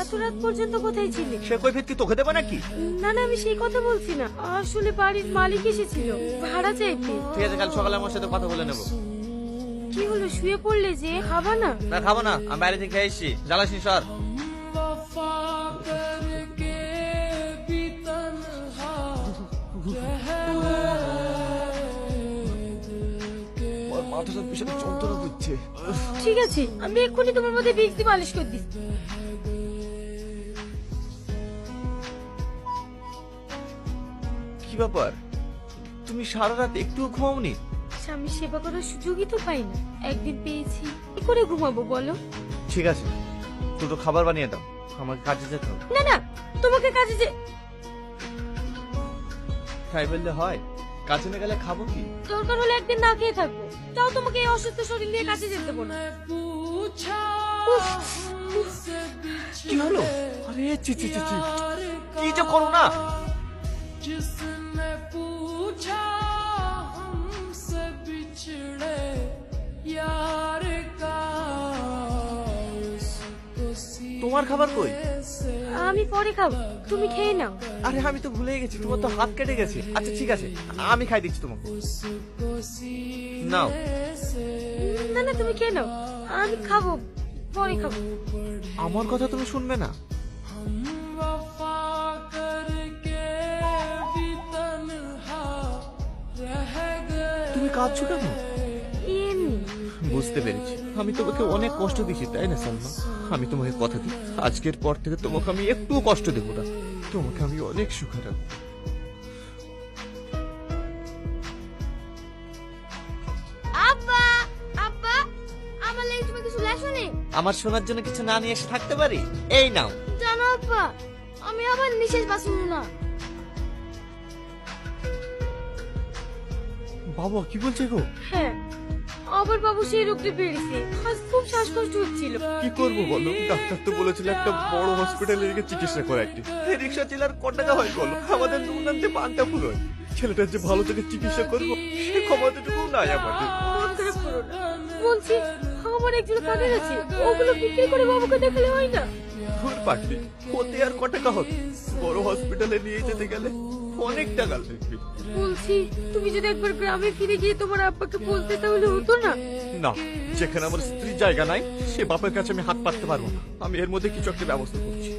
এত রাত পর্যন্ত কোথায় ছিলে? সে কৈফিয়ত কি তোকে দেবো নাকি? না না, আমি সেই কথা বলছি না, আসলে বাড়ির মালিক এসেছিল ভাড়া চাইতে। ঠিক আছে, কাল সকালে আমার সাথে কথা বলে নেবো। কি হলো, শুয়ে পড়লে যে? খাবা না? না খাবো না, আমি বাইরে থেকে খেয়ে এসছি। জ্বালাসনি সর। মাথাটা ভীষণ যন্ত্রণা করছে। ঠিক আছে, আমি এক্ষুনি তোমার মধ্যে ভিক্স দিয়ে মালিশ করে দিচ্ছি। কি ব্যাপার, তুমি সারা রাত একটুও ঘুমাওনি? স্বামী সেবা করার সুযোগই তো পাই না, একদিন পেয়েছি, কি করে ঘুমাবো বলো? ঠিক আছে, দুটো খাবার বানিয়ে দাও, আমাকে কাজে যেতে হবে। না না, তোমাকে কাজে যে খাই ফেললে হয়, কাজে না গেলে খাবো কি? দরকার হলে একদিন না খেয়ে থাকবো, তাও তোমাকে এই অসুস্থ শরীর নিয়ে কাজে যেতে দেবো না। কি হলো? আরে চি চি চি চি, কি যে করো না। তোমার খাবার কই? আমি পরে খাবো, তুমি খেয়ে নাও। আরে আমি তো ভুলেই গেছি, তোমার তো হাত কেটে গেছে। আচ্ছা ঠিক আছে, আমি খাই দিচ্ছি তোমাকে। নাও। না না, তুমি খেয়ে নাও, আমি খাবো, পরে খাবো। আমার কথা তুমি শুনবে না? তুমি কাঁদছো কেন? এমনি। বুঝতে পেরেছি, আমি তোমাকে অনেক কষ্ট দিয়েছি তাই না সালমা? আমি তোমাকে কথা দিই, আজকের পর থেকে তোমাকে আমি একটু কষ্ট দেবো না, তোমাকে আমি অনেক সুখে রাখবো। আব্বা, আব্বা, আমার লাগি তুমি কিছু লেখনি? আমার শোনার জন্য কিছু না নিয়ে এসে থাকতে পারি? এই নাও। জানো আব্বা, আমি আবার নিঃশ্বাস বাঁচব না। বাবা কি বলছে গো? হ্যাঁ, আবার বাবু সেই রোগটি বেড়েছে, আজ খুব শ্বাসকষ্ট হচ্ছিল। কি করবো বলো, ডাক্তার তো বলেছিল একটা বড় হসপিটালে গিয়ে চিকিৎসা করে। একটি রিক্সা চালার ক টাকা হয় বলো? আমাদের নুনান্তে পান্তা ফুল হয়। ছেলেটার যে ভালো থেকে চিকিৎসা করবো সে ক্ষমতাটুকু নাই আমাদের। মন খারাপ করো না, বলছি আমার একজন কাজের আছে, ওগুলো বিক্রি করে বাবুকে দেখালে হয় না? ভুল পাগলি, ওতে আর ক টাকা হবে? বড় হসপিটালে নিয়ে যেতে গেলে অনেক টাকা লাগবে। বলছি তুমি যদি একবার গ্রামে ফিরে গিয়ে তোমার আব্বাকে বলতে, তাহলে হতো না? না, যেখানে আমার স্ত্রীর জায়গা নাই সে বাপের কাছে আমি হাত পাততে পারবো না। আমি এর মধ্যে কিছু একটা ব্যবস্থা করছি।